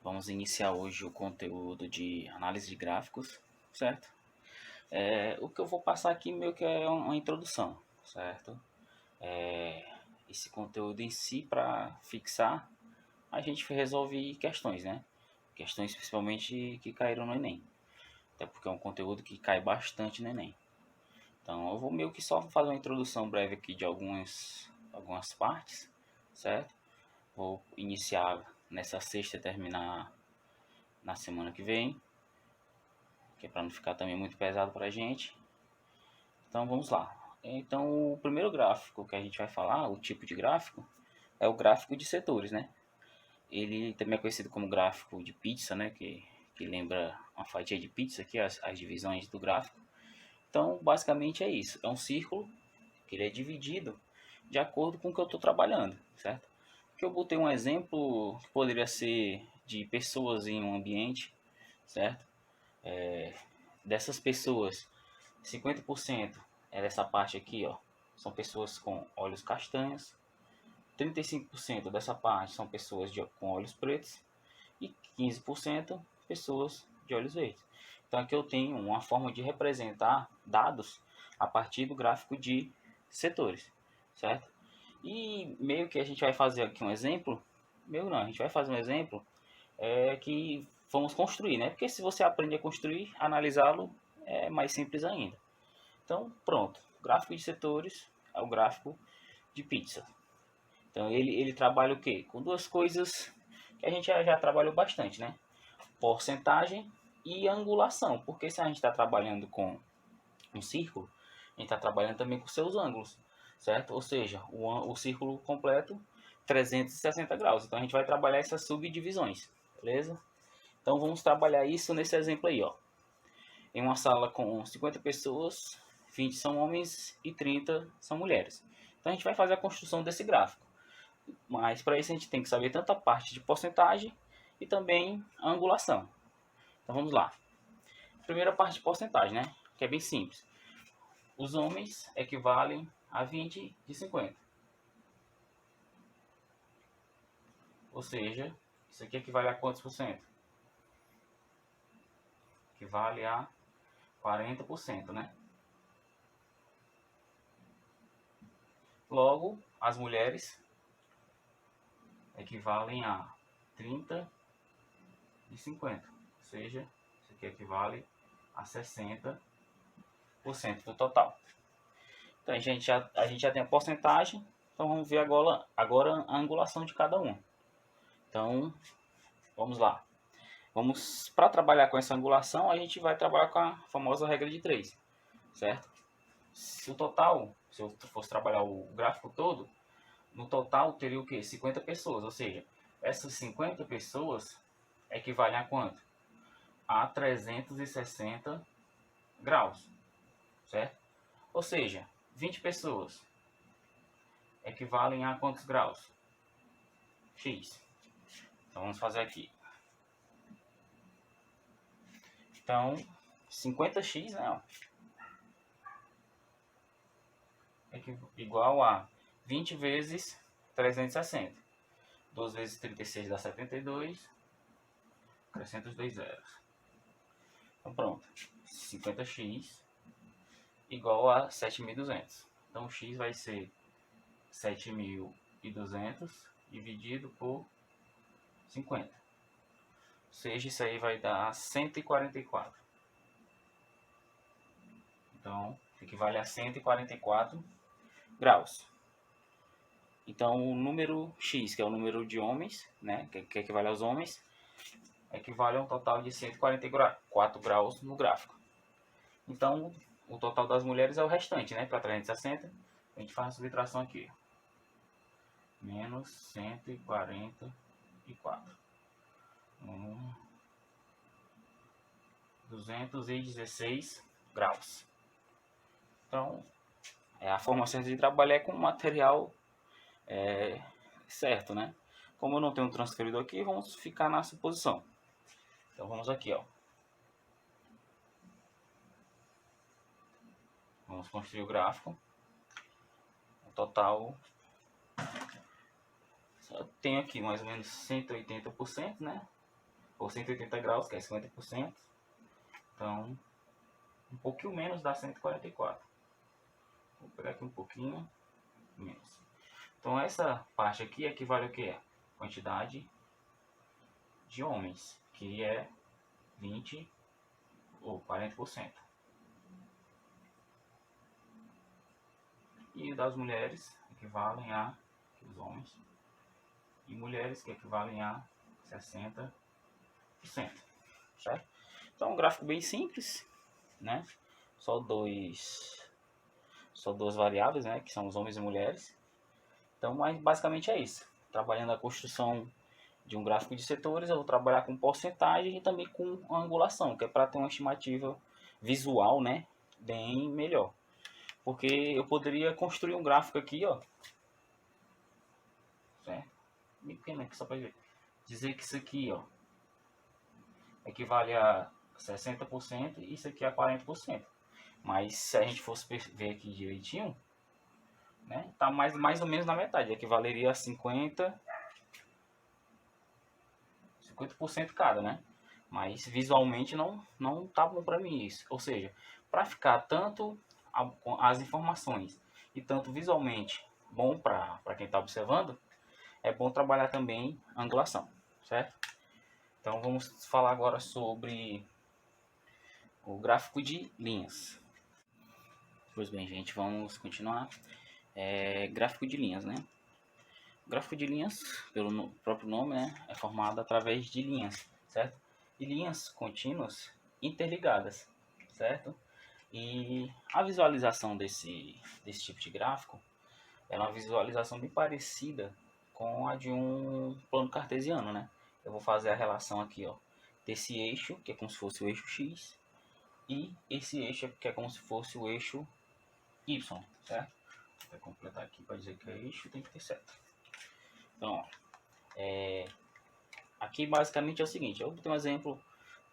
Vamos iniciar hoje o conteúdo de análise de gráficos, certo? O que eu vou passar aqui meio que é uma introdução, certo? Esse conteúdo em si, para fixar, a gente resolve questões, né? Questões principalmente que caíram no Enem. Até porque é um conteúdo que cai bastante no Enem. Então eu vou meio que só fazer uma introdução breve aqui de algumas partes, certo? Vou iniciar nessa sexta e terminar na semana que vem, que é para não ficar também muito pesado para a gente. Então vamos lá. Então o primeiro gráfico que a gente vai falar, o tipo de gráfico, é o gráfico de setores, né? Ele também é conhecido como gráfico de pizza, né? Que lembra uma fatia de pizza aqui, as divisões do gráfico. Então basicamente é isso. É um círculo que ele é dividido de acordo com o que eu estou trabalhando, certo? Que eu botei um exemplo que poderia ser de pessoas em um ambiente, certo? Dessas pessoas, 50% é dessa parte aqui, ó, são pessoas com olhos castanhos, 35% dessa parte são pessoas com olhos pretos e 15% pessoas de olhos verdes. Então aqui eu tenho uma forma de representar dados a partir do gráfico de setores, certo? E meio que a gente vai fazer aqui um exemplo, a gente vai fazer um exemplo que vamos construir, né? Porque se você aprende a construir, analisá-lo é mais simples ainda. Então, pronto. O gráfico de setores é o gráfico de pizza. Então, ele trabalha o quê? Com duas coisas que a gente já trabalhou bastante, né? Porcentagem e angulação. Porque se a gente está trabalhando com um círculo, a gente está trabalhando também com seus ângulos, certo? Ou seja, o círculo completo, 360 graus. Então, a gente vai trabalhar essas subdivisões, beleza? Então, vamos trabalhar isso nesse exemplo aí, ó. Em uma sala com 50 pessoas, 20 são homens e 30 são mulheres. Então a gente vai fazer a construção desse gráfico. Mas para isso a gente tem que saber tanto a parte de porcentagem e também a angulação. Então vamos lá. Primeira parte de porcentagem, né? Que é bem simples. Os homens equivalem a 20 de 50. Ou seja, isso aqui equivale a quantos por cento? Equivale a 40%, né? Logo, as mulheres equivalem a 30 de 50. Ou seja, isso aqui equivale a 60% do total. Então a gente já tem a porcentagem. Então vamos ver agora a angulação de cada um. Então vamos lá. Para trabalhar com essa angulação, a gente vai trabalhar com a famosa regra de 3, certo? Se eu fosse trabalhar o gráfico todo, no total teria o quê? 50 pessoas, ou seja, essas 50 pessoas equivalem a quanto? A 360 graus, certo? Ou seja, 20 pessoas equivalem a quantos graus? X. Então vamos fazer aqui. Então, 50x, né, é igual a 20 vezes 360. 2 vezes 36 dá 72. Acrescenta os dois zeros. Então pronto. 50x igual a 7.200. Então x vai ser 7.200 dividido por 50. Ou seja, isso aí vai dar 144. Então, equivale a 144 graus. Então, o número x, que é o número de homens, né, que equivale aos homens, equivale a um total de 144 graus no gráfico. Então, o total das mulheres é o restante, né, para 360. A gente faz a subtração aqui. Menos 144. 216 graus. Então, a forma certa de trabalhar é com material certo, né? Como eu não tenho um transferidor aqui, vamos ficar na suposição. Então vamos aqui, ó. Vamos construir o gráfico. O total, eu tenho aqui mais ou menos 180%, né? Por 180 graus, que é 50%. Então, um pouquinho menos dá 144. Vou pegar aqui um pouquinho menos. Então, essa parte aqui equivale ao que? Quantidade de homens, que é 20 ou 40%. E das mulheres equivalem a os homens e mulheres que equivalem a 60%, certo? Então, um gráfico bem simples, né? Só duas variáveis, né? Que são os homens e mulheres. Então, mas basicamente é isso. Trabalhando a construção de um gráfico de setores, eu vou trabalhar com porcentagem e também com angulação, que é para ter uma estimativa visual, né? Bem melhor. Porque eu poderia construir um gráfico aqui, ó. Certo? Bem pequeno aqui, só para ver. Dizer que isso aqui, ó, equivale a 60% e isso aqui a 40%. Mas se a gente fosse ver aqui direitinho, né, tá mais ou menos na metade, equivaleria a 50% cada, né? Mas visualmente não tá bom para mim isso. Ou seja, para ficar tanto as informações e tanto visualmente bom para quem está observando, é bom trabalhar também a angulação, certo? Então vamos falar agora sobre o gráfico de linhas. Pois bem, gente, vamos continuar. Gráfico de linhas, né? O gráfico de linhas, pelo próprio nome, né, é formado através de linhas, certo? E linhas contínuas interligadas, certo? E a visualização desse tipo de gráfico é uma visualização bem parecida com a de um plano cartesiano, né? Eu vou fazer a relação aqui, ó, desse eixo, que é como se fosse o eixo X, e esse eixo que é como se fosse o eixo Y, certo? Vou completar aqui para dizer que é eixo, tem que ter seta. Então, ó, aqui basicamente é o seguinte, eu vou ter um exemplo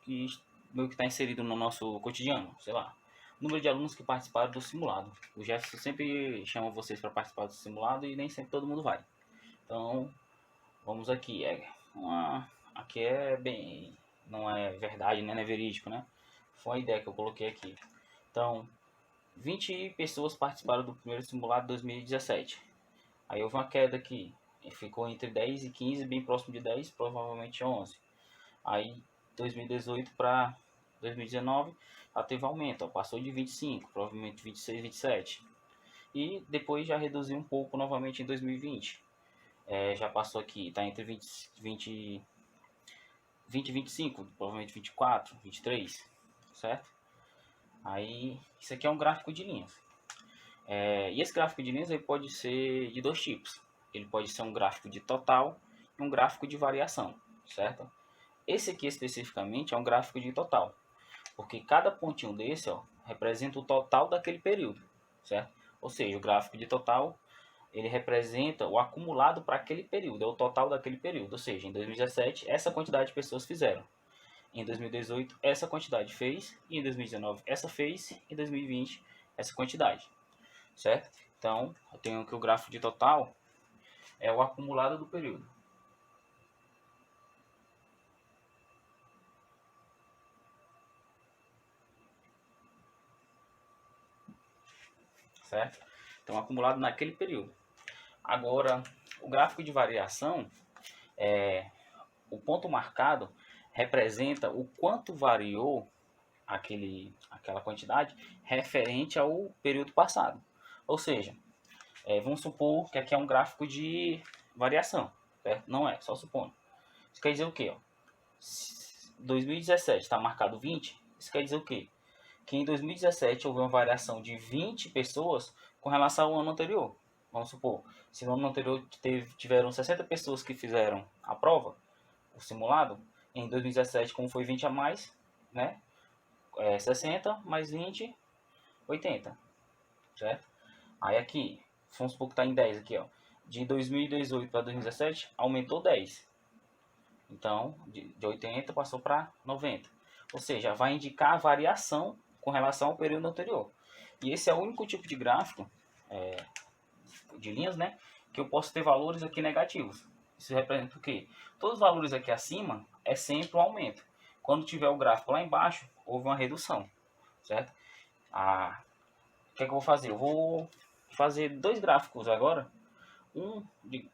que meio que está inserido no nosso cotidiano, sei lá. Número de alunos que participaram do simulado. O Jefferson sempre chama vocês para participar do simulado e nem sempre todo mundo vai. Então, vamos aqui. Aqui é bem... Não é verdade, né? Não é verídico, né? Foi uma ideia que eu coloquei aqui. Então, 20 pessoas participaram do primeiro simulado de 2017. Aí houve uma queda aqui. Ficou entre 10 e 15, bem próximo de 10, provavelmente 11. Aí 2018 para 2019 já teve aumento, ó, passou de 25, provavelmente 26, 27. E depois já reduziu um pouco novamente em 2020. Já passou aqui, está entre 20 e 25, provavelmente 24, 23, certo? Aí isso aqui é um gráfico de linhas. E esse gráfico de linhas ele pode ser de dois tipos. Ele pode ser um gráfico de total e um gráfico de variação, certo? Esse aqui especificamente é um gráfico de total, porque cada pontinho desse, ó, representa o total daquele período, certo? Ou seja, o gráfico de total, ele representa o acumulado para aquele período, é o total daquele período. Ou seja, em 2017, essa quantidade de pessoas fizeram. Em 2018, essa quantidade fez. E em 2019, essa fez. E em 2020, essa quantidade, certo? Então, eu tenho que o gráfico de total é o acumulado do período. Certo? Então, acumulado naquele período. Agora, o gráfico de variação, o ponto marcado representa o quanto variou aquela quantidade referente ao período passado. Ou seja, vamos supor que aqui é um gráfico de variação, certo? Não é, só supondo. Isso quer dizer o quê? 2017 está marcado 20, isso quer dizer o quê? Que em 2017 houve uma variação de 20 pessoas com relação ao ano anterior. Vamos supor, se no ano anterior tiveram 60 pessoas que fizeram a prova, o simulado, em 2017, como foi 20 a mais, né? 60 mais 20, 80, certo? Aí aqui, vamos supor que está em 10 aqui, ó. De 2018 para 2017, aumentou 10. Então, de 80 passou para 90. Ou seja, vai indicar a variação com relação ao período anterior. E esse é o único tipo de gráfico de linhas, né, que eu posso ter valores aqui negativos. Isso representa o quê? Todos os valores aqui acima é sempre um aumento. Quando tiver o gráfico lá embaixo, houve uma redução, certo? O que é que eu vou fazer? Eu vou fazer dois gráficos agora. Um de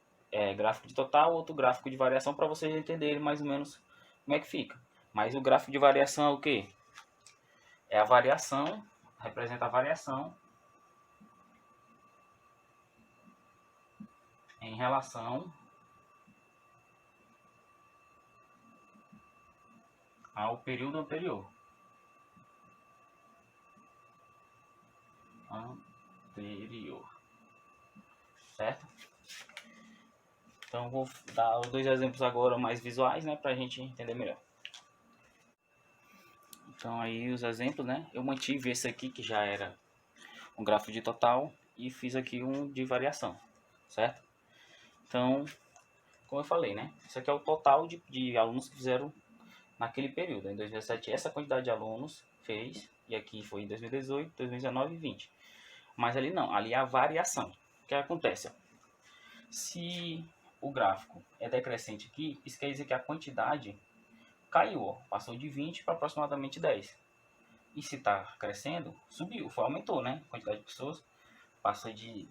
gráfico de total, outro gráfico de variação, para vocês entenderem mais ou menos como é que fica. Mas o gráfico de variação é o quê? É a variação, representa a variação em relação ao período anterior. Certo? Então vou dar os dois exemplos agora mais visuais, né, para a gente entender melhor. Então aí os exemplos, né, eu mantive esse aqui que já era um gráfico de total e fiz aqui um de variação, certo? Então, como eu falei, né, isso aqui é o total de alunos que fizeram naquele período. Em 2017 essa quantidade de alunos fez, e aqui foi em 2018, 2019 e 20. Mas ali não, ali é a variação. O que acontece? Se o gráfico é decrescente aqui, isso quer dizer que a quantidade caiu, ó, passou de 20 para aproximadamente 10. E se está crescendo, subiu, aumentou, né? A quantidade de pessoas passou de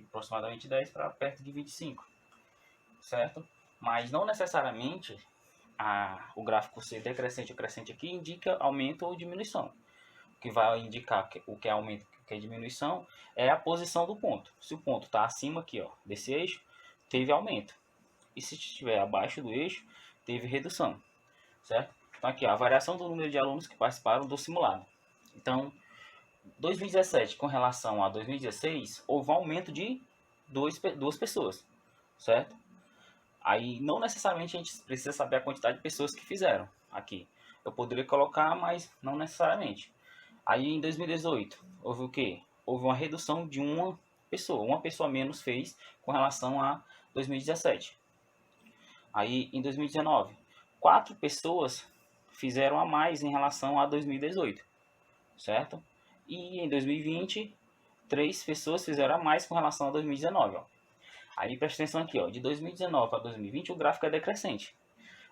aproximadamente 10 para perto de 25, certo? Mas não necessariamente o gráfico ser decrescente ou crescente aqui indica aumento ou diminuição. O que vai indicar o que é aumento e o que é diminuição é a posição do ponto. Se o ponto está acima aqui, ó, desse eixo, teve aumento. E se estiver abaixo do eixo, teve redução, certo? Então aqui, ó, a variação do número de alunos que participaram do simulado. Então, 2017 com relação a 2016, houve um aumento de duas pessoas, certo? Aí não necessariamente a gente precisa saber a quantidade de pessoas que fizeram aqui. Eu poderia colocar, mas não necessariamente. Aí em 2018, houve o quê? Houve uma redução de uma pessoa menos fez com relação a 2017. Aí em 2019, 4 pessoas fizeram a mais em relação a 2018, certo? E em 2020, 3 pessoas fizeram a mais com relação a 2019, ó. Aí presta atenção aqui, ó, de 2019 para 2020 o gráfico é decrescente.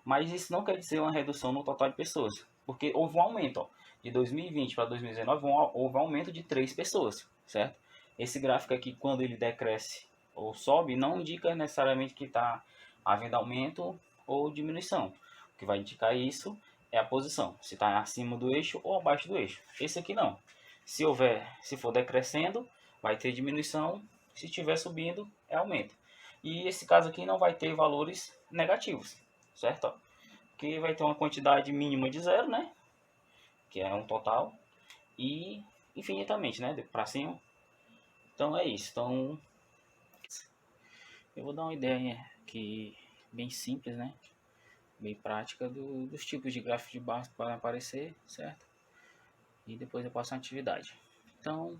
Mas isso não quer dizer uma redução no total de pessoas, porque houve um aumento, ó, de 2020 para 2019 houve um aumento de 3 pessoas, certo? Esse gráfico aqui, quando ele decresce ou sobe, não indica necessariamente que está havendo aumento ou diminuição. O que vai indicar isso é a posição, se está acima do eixo ou abaixo do eixo. Esse aqui não. Se for decrescendo, vai ter diminuição. Se estiver subindo, é aumento. E esse caso aqui não vai ter valores negativos, certo? Que vai ter uma quantidade mínima de zero, né? Que é um total. E infinitamente, né? Para cima. Então é isso. Então eu vou dar uma ideia aqui bem simples, né? Bem prática dos tipos de gráficos de barras que podem aparecer, certo? E depois eu passo a atividade. Então,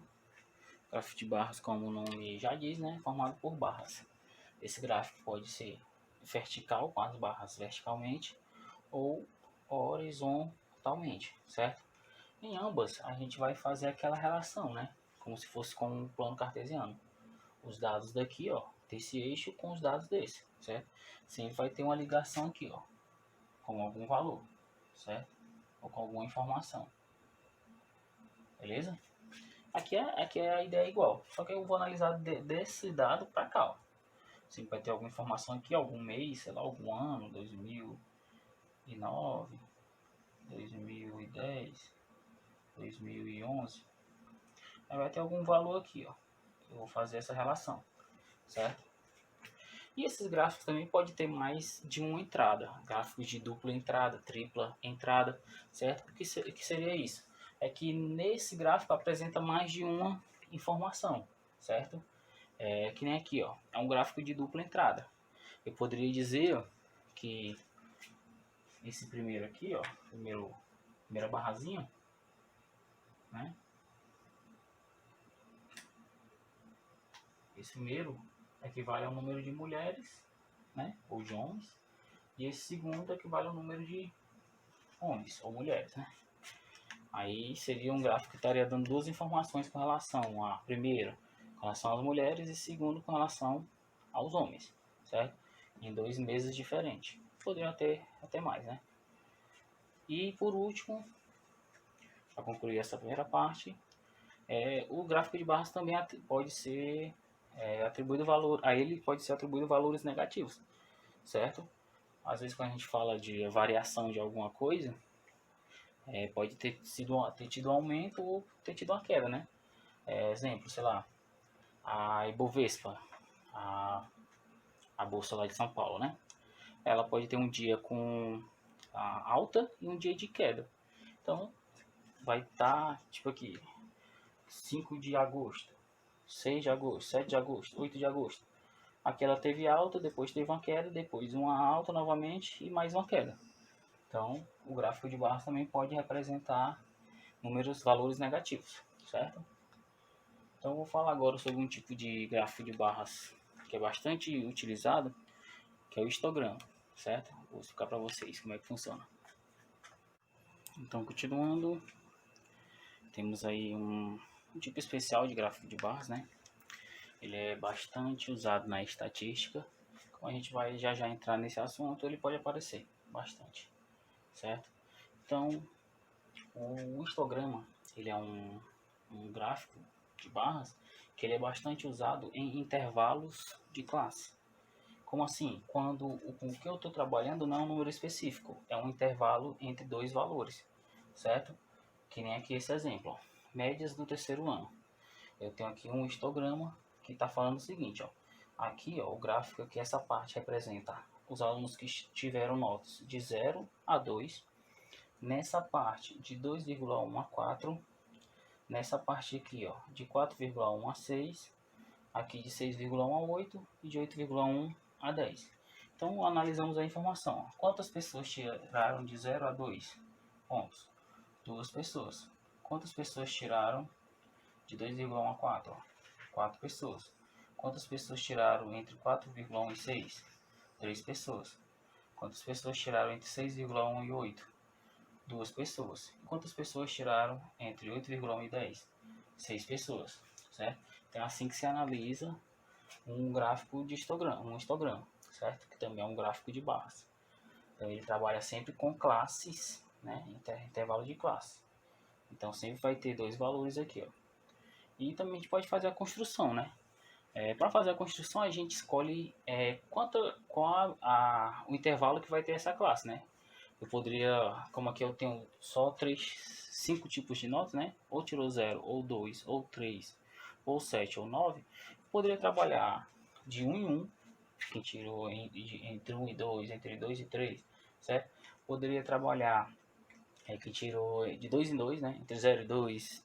gráfico de barras, como o nome já diz, né? Formado por barras. Esse gráfico pode ser vertical, com as barras verticalmente, ou horizontalmente, certo? Em ambas, a gente vai fazer aquela relação, né? Como se fosse com um plano cartesiano. Os dados daqui, ó, desse eixo com os dados desse, certo? Sempre vai ter uma ligação aqui, ó, com algum valor, certo? Ou com alguma informação. Beleza? Aqui é a ideia igual, só que eu vou analisar desse dado para cá, ó. Sempre vai ter alguma informação aqui, algum mês, sei lá, algum ano, 2009, 2010, 2011. Aí vai ter algum valor aqui, ó. Eu vou fazer essa relação, certo? E esses gráficos também pode ter mais de uma entrada, gráficos de dupla entrada, tripla entrada, certo? O que seria isso? É que nesse gráfico apresenta mais de uma informação, certo? Que nem aqui, ó, é um gráfico de dupla entrada. Eu poderia dizer, ó, que esse primeiro aqui, ó, primeira barrazinha, né? Esse primeiro equivale ao número de mulheres, né, ou de homens, e esse segundo equivale ao número de homens ou mulheres, né? Aí seria um gráfico que estaria dando duas informações com relação à primeira, com relação às mulheres, e segundo, com relação aos homens, certo? Em 2 meses diferentes. Poderiam ter até mais, né? E por último, para concluir essa primeira parte, o gráfico de barras também pode ser atribuído valor, a ele pode ser atribuído valores negativos, certo? Às vezes quando a gente fala de variação de alguma coisa, pode ter tido um aumento ou ter tido uma queda, né? Exemplo, sei lá, a Ibovespa, a bolsa lá de São Paulo, né? Ela pode ter um dia com alta e um dia de queda. Então, vai estar, tipo aqui, 5 de agosto, 6 de agosto, 7 de agosto, 8 de agosto. Aqui ela teve alta, depois teve uma queda, depois uma alta novamente e mais uma queda. Então, o gráfico de barras também pode representar valores negativos, certo? Então, eu vou falar agora sobre um tipo de gráfico de barras que é bastante utilizado, que é o histograma, certo? Vou explicar para vocês como é que funciona. Então, continuando, temos aí um tipo especial de gráfico de barras, né? Ele é bastante usado na estatística. Como a gente vai já entrar nesse assunto, ele pode aparecer bastante, certo? Então, o histograma, ele é um gráfico de barras que ele é bastante usado em intervalos de classe. Como assim? Quando o que eu estou trabalhando não é um número específico, é um intervalo entre dois valores, certo? Que nem aqui esse exemplo, ó, médias do terceiro ano. Eu tenho aqui um histograma que está falando o seguinte, ó, aqui ó, o gráfico aqui, essa parte representa os alunos que tiveram notas de 0 a 2, nessa parte de 2,1 a 4, nessa parte aqui ó, de 4,1 a 6, aqui de 6,1 a 8 e de 8,1 a 10. Então analisamos a informação. Quantas pessoas tiraram de 0 a 2 pontos? 2 pessoas. Quantas pessoas tiraram de 2,1 a 4? 4 pessoas. Quantas pessoas tiraram entre 4,1 e 6? 3 pessoas. Quantas pessoas tiraram entre 6,1 e 8? 2 pessoas. E quantas pessoas tiraram entre 8,1 e 10? 6 pessoas, certo? Então é assim que se analisa um gráfico de histograma, certo? Que também é um gráfico de barras. Então ele trabalha sempre com classes, né? Intervalo de classe. Então sempre vai ter dois valores aqui, ó. E também a gente pode fazer a construção, né? Para fazer a construção a gente escolhe qual o intervalo que vai ter essa classe, né? Eu poderia, como aqui eu tenho só 5 tipos de notas, né? Ou tirou 0, ou 2, ou 3, ou 7, ou 9. Poderia trabalhar de 1 em 1, quem tirou entre 1 e 2, entre 2 e 3, certo? Poderia trabalhar quem tirou de 2 em 2, né? Entre 0 e 2,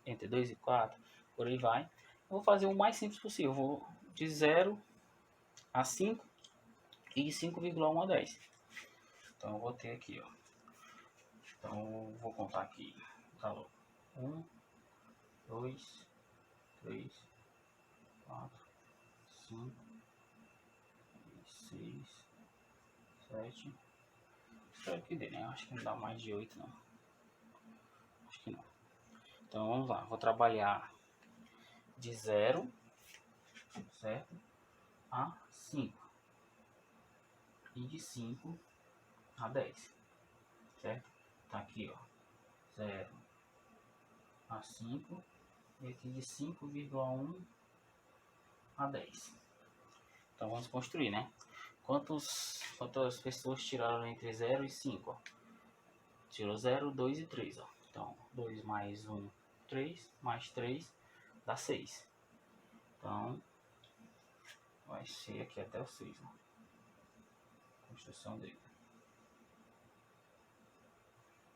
entre 2 e 4, por aí vai. Eu vou fazer o mais simples possível. Eu vou de 0 a 5 e de 5,1 a 10. Então eu vou ter aqui, ó. Então eu vou contar aqui. Valor 1, 2, 3, 4, 5, 6, 7. Espero que dê, né? Acho que não dá mais de 8, não. Acho que não. Então vamos lá. Vou trabalhar de 0, certo? A 5. E de 5 a 10, certo? Tá aqui, ó. 0 a 5. E aqui de 5,1 a 10. Então vamos construir, né? Quantas pessoas tiraram entre 0 e 5? Ó? Tirou 0, 2 e 3. Ó. Então 2 mais 1, 3, mais 3 dá 6. Então vai ser aqui até o 6. Ó. Construção dele.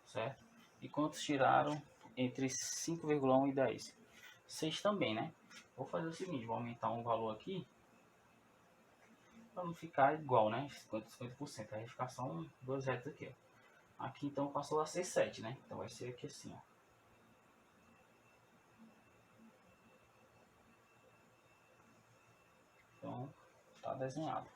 Certo? E quantos tiraram entre 5,1 e 10? 6 também, né? Vou fazer o seguinte, vou aumentar um valor aqui para não ficar igual, né? 50%. Aí vai ficar só duas retas aqui, ó. Aqui então passou a ser 7, né? Então vai ser aqui assim, ó. Então tá desenhado.